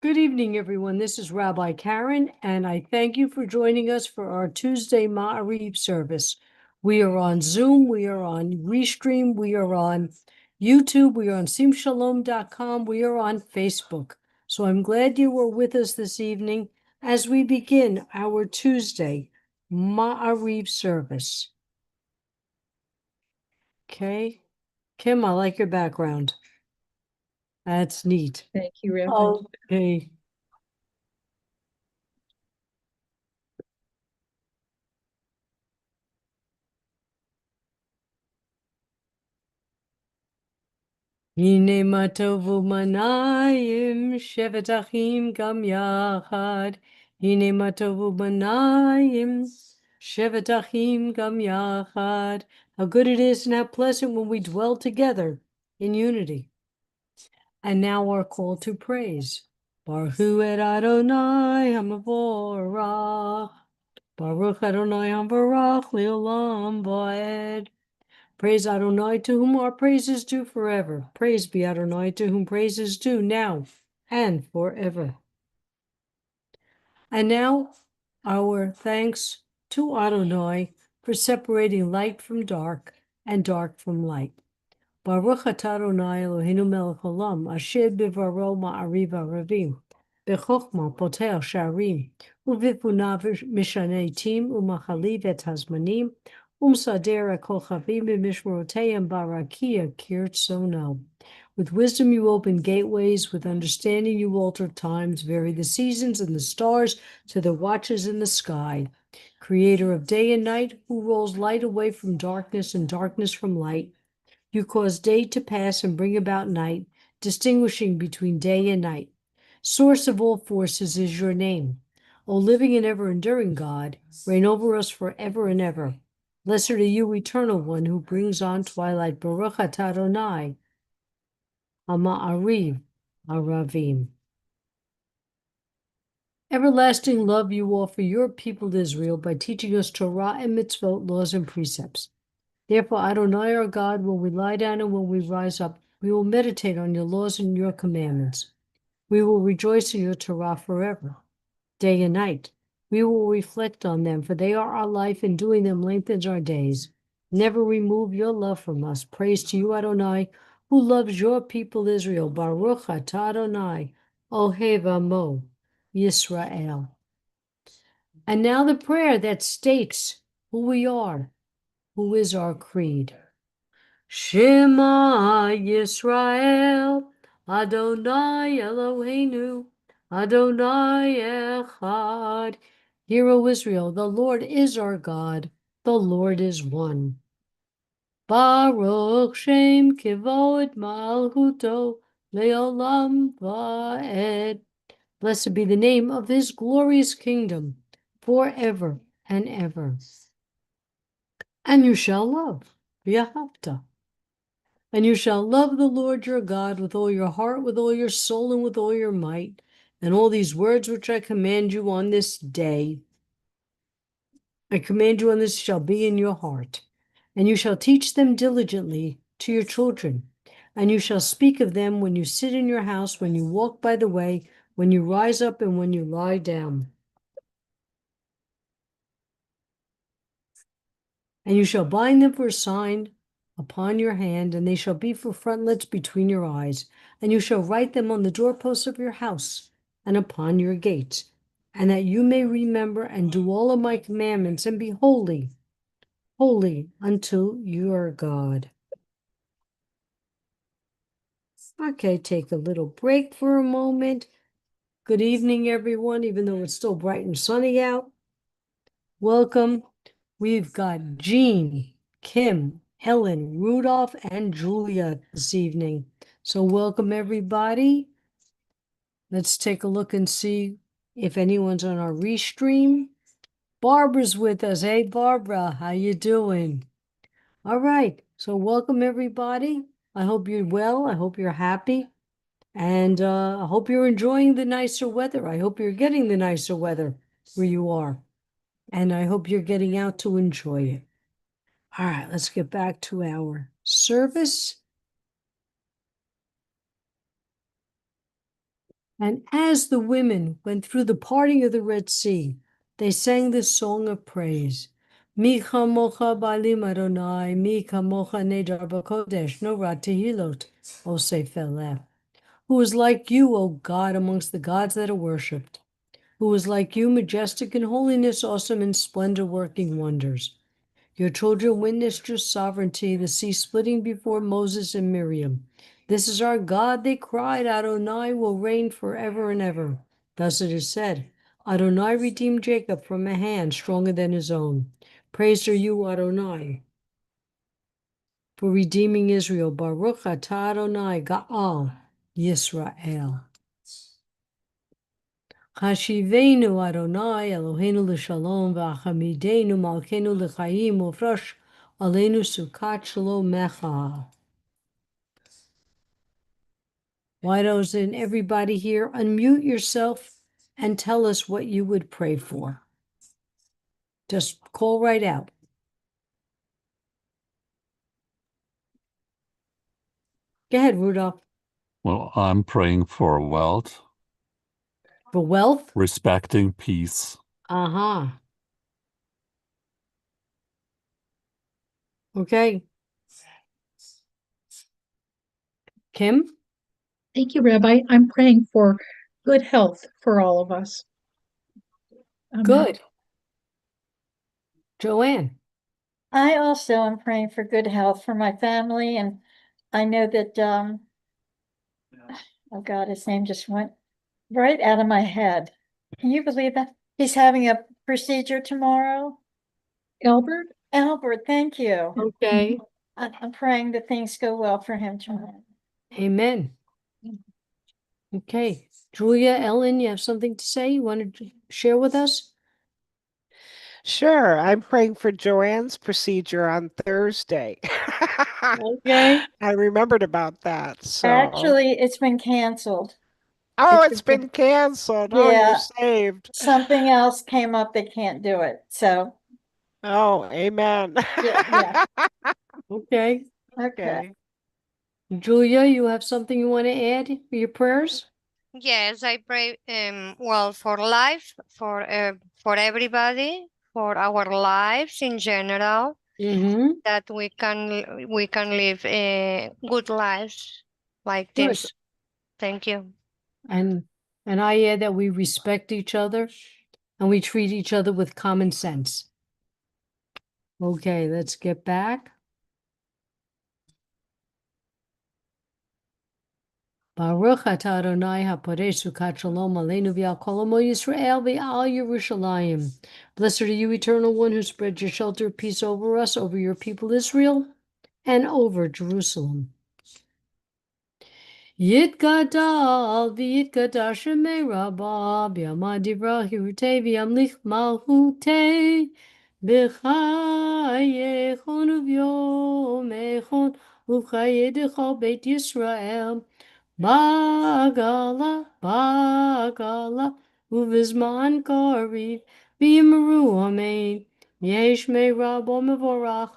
Good evening, everyone. This is Rabbi Karen, and I thank you for joining us for our Tuesday Ma'ariv service. We are on Zoom, we are on Restream, we are on YouTube, we are on simshalom.com, we are on Facebook. So I'm glad you were with us this evening as we begin our Tuesday Ma'ariv service. Okay. Kim, I like your background. That's neat. Thank you, Rabbi. Okay. הנה מה טוב ומנעים, שבת אחים גם יחד. הנה מה טוב ומנעים, שבת אחים גם יחad. How good it is and how pleasant when we dwell together in unity. And now our call to praise. Baruch hu et Adonai hamavorach. Baruch Adonai hamavorach leolam vaed. Praise Adonai, to whom our praise is due forever. Praise be Adonai, to whom praise is due now and forever. And now, our thanks to Adonai for separating light from dark and dark from light. Baruch atah Adonai Eloheinu melech haolam, asher bivaro ma'ariv aravim, bechokma poter sharim, uvivunav mishanei tim, umachaliv et hazmanim, umsader kochavim b'mishmoroteiam barakia kirtsono. With wisdom you open gateways, with understanding you alter times, vary the seasons and the stars to the watches in the sky. Creator of day and night, who rolls light away from darkness and darkness from light, you cause day to pass and bring about night, distinguishing between day and night. Source of all forces is your name. O living and ever-enduring God, reign over us forever and ever. Blessed are you, eternal one, who brings on twilight. Baruch atah Adonai, Ma'ariv Aravim. Everlasting love you offer your people Israel by teaching us Torah and mitzvot, laws and precepts. Therefore, Adonai our God, when we lie down and when we rise up, we will meditate on your laws and your commandments. We will rejoice in your Torah forever, day and night. We will reflect on them, for they are our life, and doing them lengthens our days. Never remove your love from us. Praise to you, Adonai, who loves your people Israel. Baruch atah Adonai, Ohev Amo, Yisrael. And now the prayer that states who we are, who is our creed. Shema Yisrael, Adonai Eloheinu, Adonai Echad. Hear, O Israel, the Lord is our God, the Lord is one. Baruch Shem Kivod Malchuto Leolam Vaed. Blessed be the name of his glorious kingdom, forever and ever. And you shall love, V'ahavta. And you shall love the Lord your God with all your heart, with all your soul, and with all your might. And all these words which I command you on this day, I command you on this shall be in your heart. And you shall teach them diligently to your children. And you shall speak of them when you sit in your house, when you walk by the way, when you rise up, and when you lie down. And you shall bind them for a sign upon your hand, and they shall be for frontlets between your eyes. And you shall write them on the doorposts of your house and upon your gates, and that you may remember and do all of my commandments, and be holy, holy unto your God. Okay, take a little break for a moment. Good evening, everyone, even though it's still bright and sunny out. Welcome. We've got Jean, Kim, Helen, Rudolph, and Julia this evening. So welcome, everybody. Let's take a look and see if anyone's on our restream. Barbara's with us. Hey, Barbara, how you doing? All right, so welcome, everybody. I hope you're well. I hope you're happy. And I hope you're enjoying the nicer weather. I hope you're getting the nicer weather where you are. And I hope you're getting out to enjoy it. All right, let's get back to our service. And as the women went through the parting of the Red Sea, they sang this song of praise. Mi chamocha ba'alim Adonai, mi kamocha nedar b'kodesh, nora tehilot, osef elef. Who is like you, O God, amongst the gods that are worshipped? Who is like you, majestic in holiness, awesome in splendor, working wonders? Your children witnessed your sovereignty, the sea splitting before Moses and Miriam. This is our God, they cried. Adonai will reign forever and ever. Thus it is said, Adonai redeemed Jacob from a hand stronger than his own. Praised are you, Adonai, for redeeming Israel. Baruch atah Adonai Ga'al Yisrael. Hashivenu Adonai Eloheinu l'shalom v'achamidenu malkeinu l'chaim ufresh aleinu sukkot shalomecha. Why doesn't everybody here unmute yourself and tell us what you would pray for? Just call right out. Go ahead, Rudolph. Well, I'm praying for wealth, For wealth? respecting peace. Uh-huh. Okay. Kim? Thank you, Rabbi. I'm praying for good health for all of us. Amen. Good. Joanne? I also am praying for good health for my family, and I know that, oh God, his name just went right out of my head. Can you believe that? He's having a procedure tomorrow. Albert? Albert, thank you. Okay. I'm praying that things go well for him tomorrow. Amen. Okay. Julia, Ellen, you have something to say you want to share with us? Sure, I'm praying for Joanne's procedure on Thursday. Okay. I remembered about that. So, Actually, it's been canceled. oh, it's it's been canceled. Oh, Yeah. you're saved. Something else came up, they can't do it. So, Oh, amen. yeah. Okay. Okay. Julia, you have something you want to add for your prayers? Yes, I pray well for life, for everybody, for our lives in general, Mm-hmm. that we can live good lives like Good. this. Thank you. And I add that we respect each other and we treat each other with common sense. Okay, let's get back. Baruch atah Adonai haporei sukat shalom aleinu v'al kol amo Yisrael v'al Yerushalayim. Blessed are you, Eternal One, who spread your shelter of peace over us, over your people Israel, and over Jerusalem. Yitgadal v'yitgadal shemei rabba b'yamad divrah hirutei v'yamlich malchutei b'chayechon uv'yomechon uv'chayei dechol beit Yisrael Bagala, Bagala, Uvizman Kariv, Bimaru Amen, Yesh me Rabo Mevorach,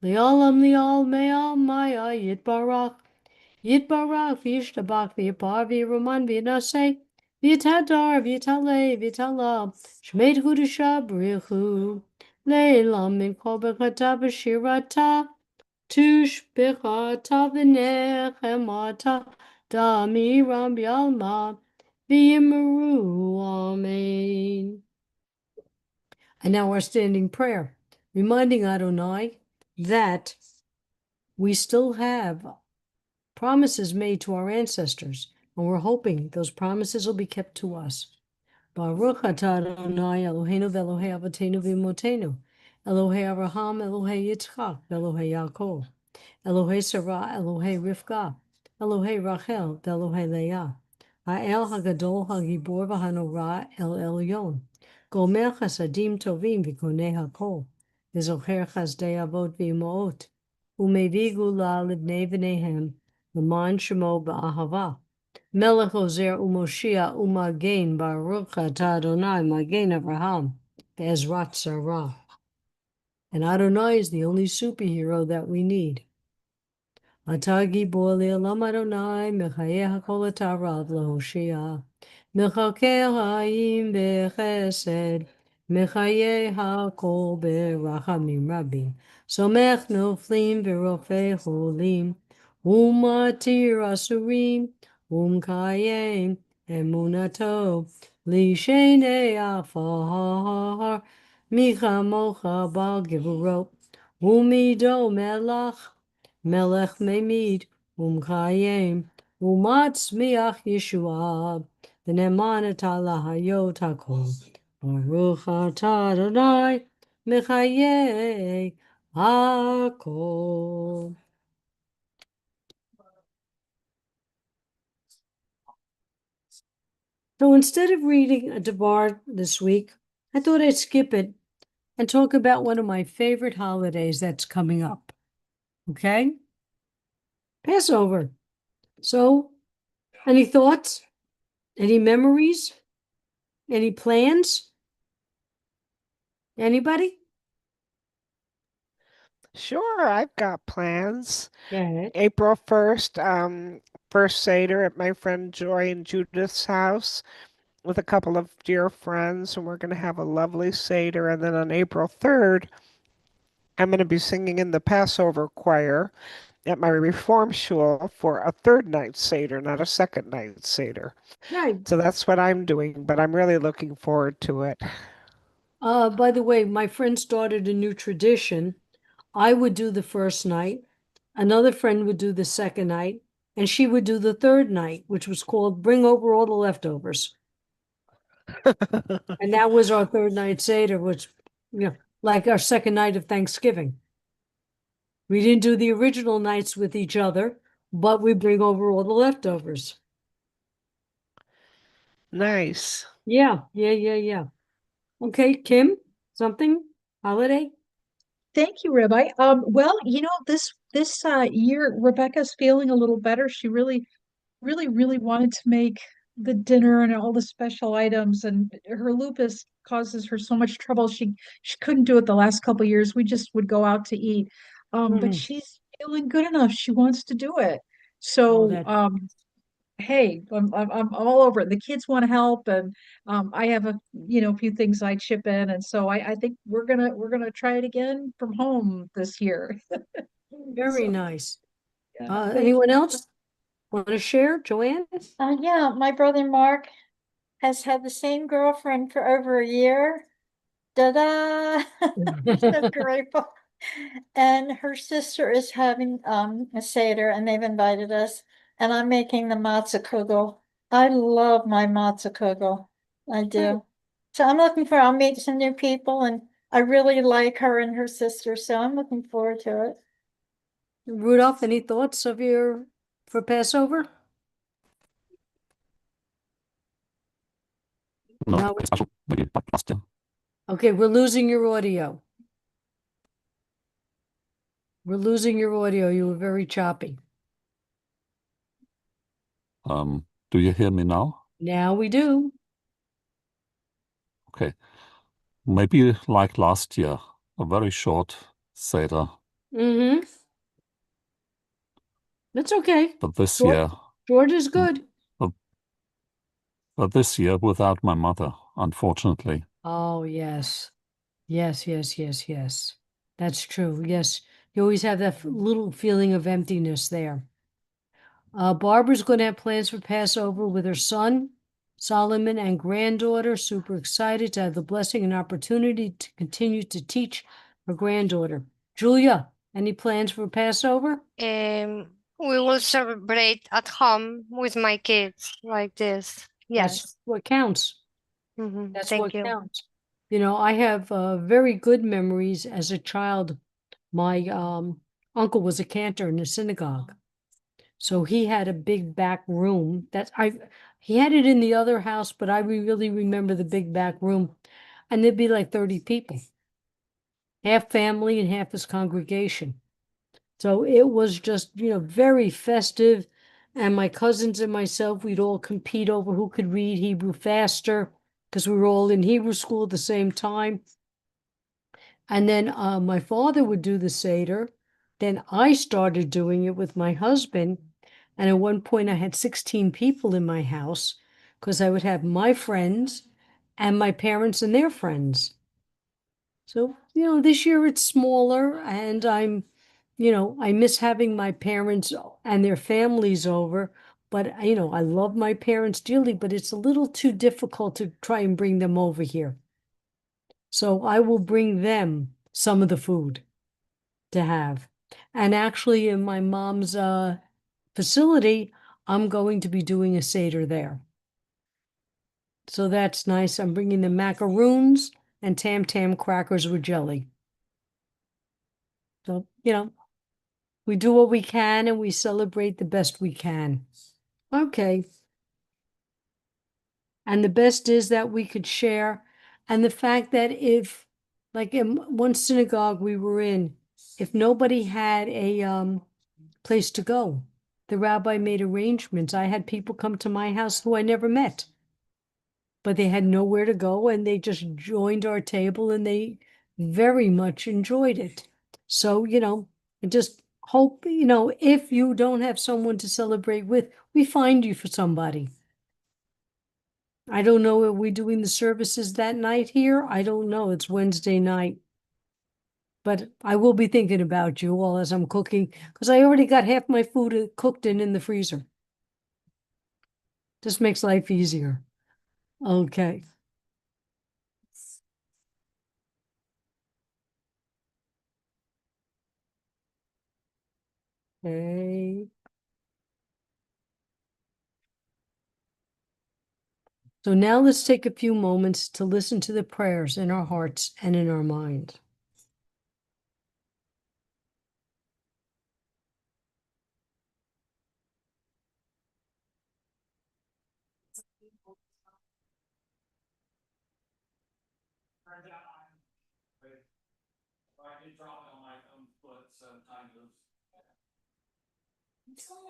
Leolam Leal Meal Maya Yitbarach, Yitbarach, Vishtabach, Vipar, Viruman, Vinase, Vitadar, Vitale, Vitala, Shmed Hudusha Brichu, Leilam Minkobekata Bashirata, Tush Bechata Vinechemata. Dami Rabbi Alma, V'yimaru, Amen. And now our standing prayer, reminding Adonai that we still have promises made to our ancestors, and we're hoping those promises will be kept to us. Baruch atah Adonai Eloheinu v'Elohei Avotenu v'Imotenu, Elohei Abraham, Elohei Yitzchak, Elohei Yaakov, Elohei Sarah, Elohei Rivka, Elohei Rachel, Elohei Leah, Ha'el HaGadol HaGibor VaHanorah El Elyon, Gomer Chasadim Tovim V'Konei HaKol, V'Zocher Chazdei Avot V'Imoot, U'Mevi Gula Livnei V'neihem, L'man Shemo Ba'ahava, Melech Ozer U'Moshia U'Magen Baruch Atah Adonai Magen Abraham, Be'ezrat Sarah. And Adonai is the only superhero that we need. Atah Gibor Le'olam Adonai Mechayeh HaKol Atah Rav L'Hoshia. מחכה חיים בחסד, מחיה הכל ברחמים רבים, סומך נופלים ורופא חולים, ומתיר אסורים, ומקיים אמונתו, לישני עפר, מי כמוך בעל גבורות, ומידו מלך ממית, ומקיים, ומצמיח ישועה. ונאמן אתה להיות הכל. ברוך אתה אדוני מחיי הכל. So instead of reading a Debar this week, I thought I'd skip it and talk about one of my favorite holidays that's coming up. Okay? Passover. So, any thoughts? Any memories? Any plans? Anybody? Sure, I've got plans. Yeah. April 1st, first Seder at my friend Joy and Judith's house with a couple of dear friends, and we're going to have a lovely Seder. And then on April 3rd, I'm going to be singing in the Passover choir at my Reform Shul for a third night Seder, not a second night Seder. Right. So that's what I'm doing, but I'm really looking forward to it. By the way, my friend started a new tradition. I would do the first night, another friend would do the second night, and she would do the third night, which was called Bring Over All the Leftovers. And that was our third night Seder, which, like our second night of Thanksgiving. We didn't do the original nights with each other, but we bring over all the leftovers. Nice. Yeah. Okay, Kim, something? Holiday? Thank you, Rabbi. Well, this year Rebecca's feeling a little better. She really wanted to make the dinner and all the special items, and her lupus causes her so much trouble. She couldn't do it the last couple of years. We just would go out to eat. But Mhm. she's feeling good enough. She wants to do it. Oh, So, that hey, I'm all over it. The kids want to help, and I have a few things I chip in, and so I think we're gonna try it again from home this year. very So, nice. yeah, thank Anyone you. else want to share? Joanne? Yeah, my brother Mark has had the same girlfriend for over a year. Ta-da! We're so grateful. And her sister is having a Seder and they've invited us. And I'm making the matzah kugel. I love my matzah kugel. I do. So I'll meet some new people and I really like her and her sister, so I'm looking forward to it. Rudolph, any thoughts for Passover? No, No. special, maybe like last year. Okay, we're losing your audio. We're losing your audio. You were very choppy. Do you hear me now? Now we do. Okay. Maybe like last year, a very short Seder. Mm-hmm. That's okay. But this Short, year, short is good. but this year without my mother, unfortunately. Oh, yes. Yes. That's true. Yes. You always have that little feeling of emptiness there. Barbara's going to have plans for Passover with her son, Solomon, and granddaughter. Super excited to have the blessing and opportunity to continue to teach her granddaughter. Julia, any plans for Passover? We will celebrate at home with my kids like this. That's Yes. what counts. That's Thank what you. counts. I have very good memories as a child. My uncle was a cantor in a synagogue. So he had a big back room he had it in the other house, but I really remember the big back room. And there'd be like 30 people, half family and half his congregation. So it was just, very festive. And my cousins and myself, we'd all compete over who could read Hebrew faster because we were all in Hebrew school at the same time. And then my father would do the Seder. Then I started doing it with my husband. And at one point, I had 16 people in my house. because I would have my friends and my parents and their friends. So, this year it's smaller and I miss having my parents and their families over. But, I love my parents dearly, but it's a little too difficult to try and bring them over here. So I will bring them some of the food to have. And actually, in my mom's facility, I'm going to be doing a Seder there. So that's nice. I'm bringing the macaroons and tam crackers with jelly. So, we do what we can and we celebrate the best we can. Okay. And the best is that we could share. And the fact that if, like in one synagogue we were in, if nobody had a place to go, the rabbi made arrangements. I had people come to my house who I never met, but they had nowhere to go and they just joined our table and they very much enjoyed it. So, I just hope, if you don't have someone to celebrate with, we find you for somebody. I don't know, are we doing the services that night here? I don't know. It's Wednesday night. But I will be thinking about you all as I'm cooking, because I already got half my food cooked and in the freezer. Just makes life easier. Okay. Okay. So now let's take a few moments to listen to the prayers in our hearts and in our mind.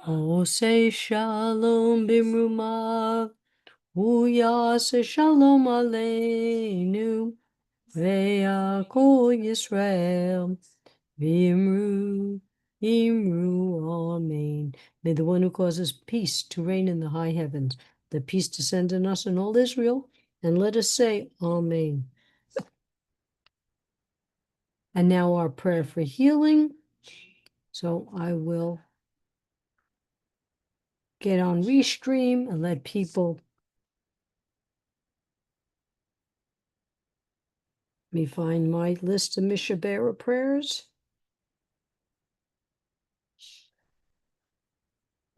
Oh, say shalom bimrumav, uyase shalom aleinu, ve'akol Yisrael, v'imru, amen. May the one who causes peace to reign in the high heavens, the peace descend on us and all Israel, and let us say amen. And now our prayer for healing. So I will get on Restream and let people. Let me find my list of Mishabera prayers.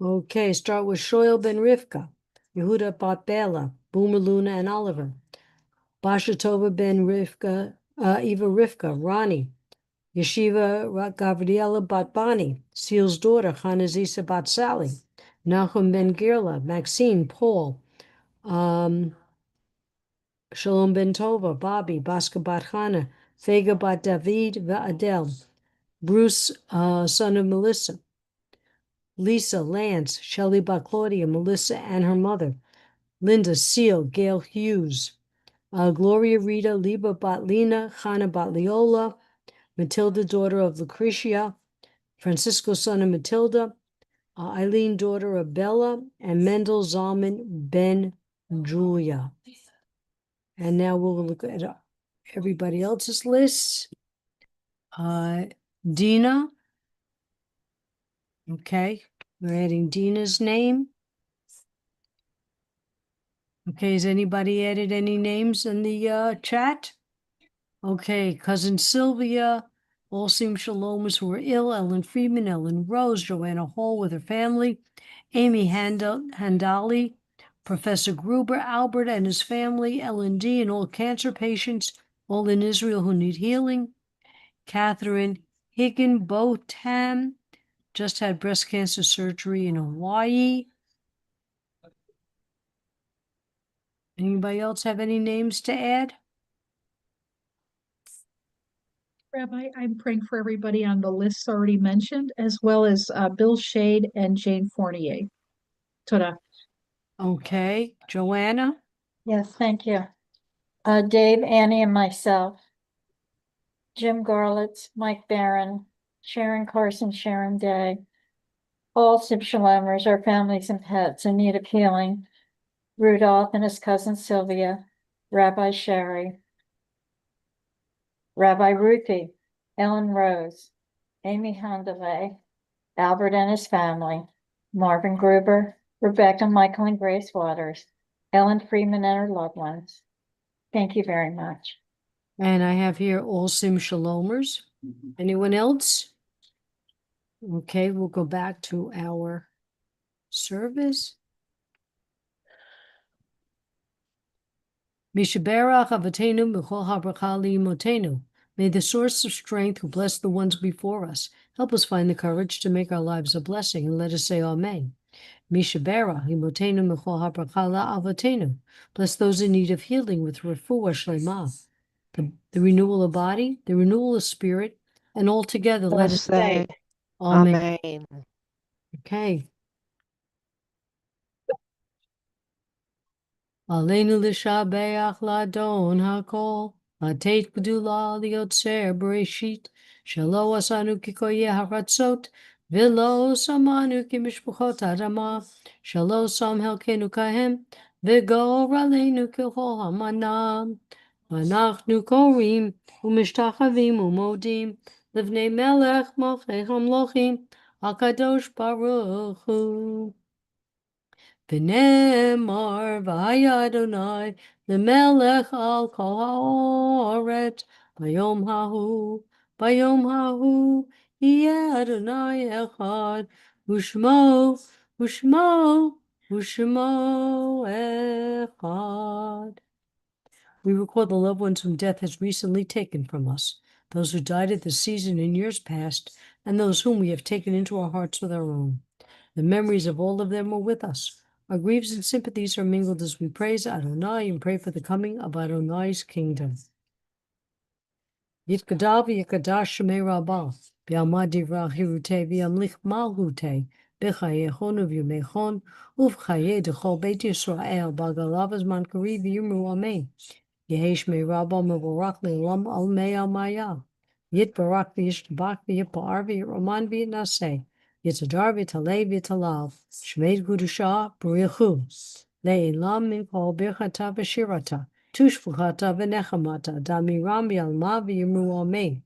Okay, start with Shoel ben Rivka, Yehuda bat Bela, Boomer Luna and Oliver, Basha Tova ben Rivka, Eva Rivka, Ronnie, Yeshiva Gavriela bat Bani, Seal's daughter, Hanazisa bat Sally, Nachum ben Girla, Maxine, Paul, Shalom ben Tova, Bobby, Baska bat Chana, Fega bat David, Adele, Bruce, son of Melissa, Lisa, Lance, Shelley bat Claudia, Melissa and her mother, Linda, Seal, Gail Hughes, Gloria Rita, Liba bat Lina, Chana bat Leola, Matilda, daughter of Lucretia, Francisco, son of Matilda, Eileen, daughter of Bella, and Mendel Zalman ben Julia. And now we'll look at everybody else's lists. Dina. Okay, we're adding Dina's name. Okay, has anybody added any names in the chat? Okay, cousin Sylvia, Walsim Shalomas who were ill, Ellen Freeman, Ellen Rose, Joanna Hall with her family, Amy Handali, Professor Gruber, Albert and his family, Ellen D, and all cancer patients, all in Israel who need healing, Catherine Higginbotham, just had breast cancer surgery in Hawaii. Anybody else have any names to add? Rabbi, I'm praying for everybody on the lists already mentioned, as well as Bill Shade and Jane Fournier. Toda. Okay, Joanna? Yes, thank you. Dave, Annie, and myself. Jim Garlitz, Mike Barron, Sharon Carson, Sharon Day. All Sib Shalomers, our families and pets in need of healing. Rudolph and his cousin Sylvia, Rabbi Sherry, Rabbi Ruthie, Ellen Rose, Amy Handele, Albert and his family, Marvin Gruber, Rebecca, Michael, and Grace Waters, Ellen Freeman and her loved ones. Thank you very much. And I have here all Sim Shalomers. Anyone else? Okay, we'll go back to our service. Mishaberach Avatenu B'chol HaBracha Li'imotenu. May the source of strength who bless the ones before us help us find the courage to make our lives a blessing, and let us say Amen. Mishaberach Imotenu B'chol HaBracha La'avatenu. Bless those in need of healing with refuah shlema, the renewal of body, the renewal of spirit, and all together let us say Amen. Amen. Okay. Aleinu l'shabeach ladon hakol, lateit gdula liotzer bereshit, shelo asanu kikoye haratzot, velo samanu kimishpuchot adama, shelo sam helkenu kahem, v'gor aleinu kechol hamanam. Anachnu korim, umishtachavim umodim, livnei melech mochei hamlochim, HaKadosh Baruch Hu. V'nemar v'haya Adonai l'melech al kol ha'oret bayom hahu yeh Adonai echad u'shmo echad. We recall the loved ones whom death has recently taken from us, those who died at this season in years past, and those whom we have taken into our hearts with our own. The memories of all of them are with us. Our griefs and sympathies are mingled as we praise Adonai and pray for the coming of Adonai's kingdom. Yitkadav Yikadash Shemei Rabbah, B'yamad Divrah Hirute, V'yamlich Malhute, B'chayechon Uv'yumechon, Uv'chaye Dechol Beit Yisrael, B'agalav Azman Kari V'yimru Amen. Yehesh Me Rabbah Mevorach Le'olam Al Mei Al Maya. Yitbarak V'yishtabak V'yipar V'yiroman V'yinaseh. Yitzadar V'talei V'talal, Shmeid Gudusha B'richu, Le'ilam Minkol Birchata V'shirata, Tushfuchata V'nechamata, Damiram V'yalma V'yimru Amen.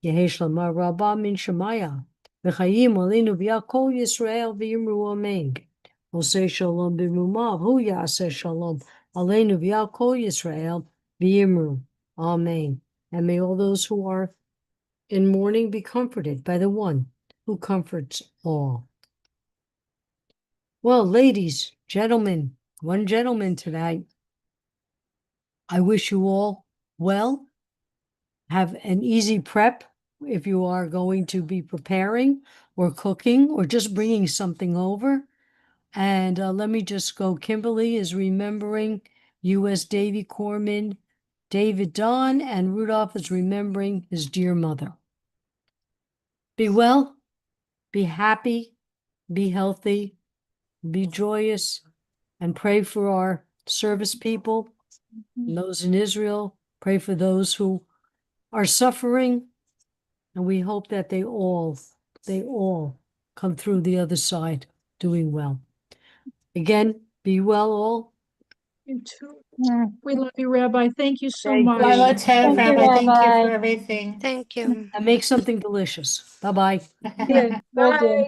Yehesh Lamar Rabbah Min Shemaya, V'chayim Olinu V'yakol Yisrael V'yimru Amen. Oseh Shalom B'rumav, Hu Yaseh Shalom, Aleinu V'yakol Yisrael V'yimru. Amen. And may all those who are in mourning be comforted by the one who comforts all. Well, ladies, gentlemen, one gentleman tonight. I wish you all well. Have an easy prep if you are going to be preparing or cooking or just bringing something over. And let me just go. Kimberly is remembering U.S. Navy Corpsman David Don, and Rudolph is remembering his dear mother. Be well, be happy, be healthy, be joyous, and pray for our service people, and those in Israel. Pray for those who are suffering, and we hope that they all come through the other side doing well. Again, be well all. You too. We love you, Rabbi. Thank you so Thank much. you. Lila Ted, Thank you, Rabbi, thank you Rabbi. for everything. Thank you. And make something delicious. Bye-bye. Yeah, Will bye. do.